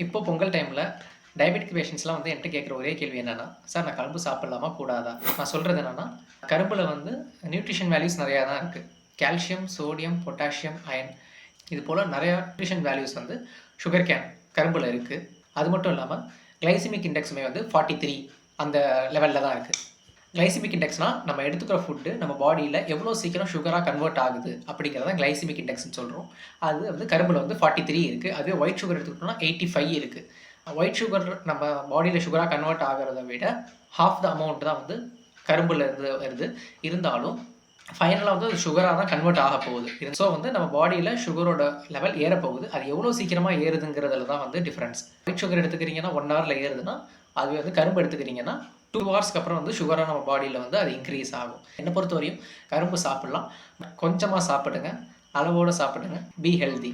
இப்போ பொங்கல் டைமில் டயபெட்டிக் பேஷண்ட்ஸ்லாம் வந்து என்கிட்ட கேட்குற ஒரே கேள்வி என்னென்னா, சார் நான் கரும்பு சாப்பிடலாமா கூடாதா? நான் சொல்கிறது என்னென்னா, கரும்பில் வந்து நியூட்ரிஷன் வேல்யூஸ் நிறையா தான் இருக்குது. கால்சியம், சோடியம், பொட்டாசியம், அயன் இது போல் நிறையா நியூட்ரிஷன் வேல்யூஸ் வந்து சுகர் கேன் கரும்பில் இருக்குது. அது மட்டும் இல்லாமல் கிளைசிமிக் இண்டெக்ஸுமே வந்து 43 அந்த லெவலில் தான் இருக்குது. கிளைசிமிக் இண்டெக்ஸ்னால் நம்ம எடுத்துக்கிற ஃபுட்டு நம்ம பாடியில் எவ்வளோ சீக்கிரம் சுகராக கன்வெர்ட் ஆகுது அப்படிங்கிறத கிளைசிமிக் இண்டெக்ஸ்னு சொல்கிறோம். அது வந்து கரும்பில் வந்து 43 இருக்குது. அதுவே ஒயிட் சுகர் எடுத்துக்கிட்டோம்னா 85 இருக்குது. ஒயிட் சுகர் நம்ம பாடியில் சுகராக கன்வெர்ட் ஆகிறத விட ஹாஃப் த அமௌண்ட் தான் வந்து கரும்பில் இருந்து வருது. இருந்தாலும் ஃபைனலாக வந்து அது சுகராக தான் கன்வெர்ட் ஆக போகுது. ஸோ வந்து நம்ம பாடியில் சுகரோட லெவல் ஏறப்போகுது. அது எவ்வளோ சீக்கிரமாக ஏறுதுங்கிறதுல தான் வந்து டிஃப்ரென்ஸ். ஒயிட் சுகர் எடுத்துக்கிறீங்கன்னா 1 ஹவரில் ஏறுதுன்னா, அதுவே வந்து கரும்பு எடுத்துக்கிறீங்கன்னா 2 ஹவர்ஸ்க்கு அப்புறம் வந்து சுகராக நம்ம பாடியில் வந்து அது இன்க்ரீஸ் ஆகும். என்னை பொறுத்த வரையும் கரும்பு சாப்பிட்லாம், கொஞ்சமாக சாப்பிடுங்க, அளவோடு சாப்பிடுங்க, பி ஹெல்தி.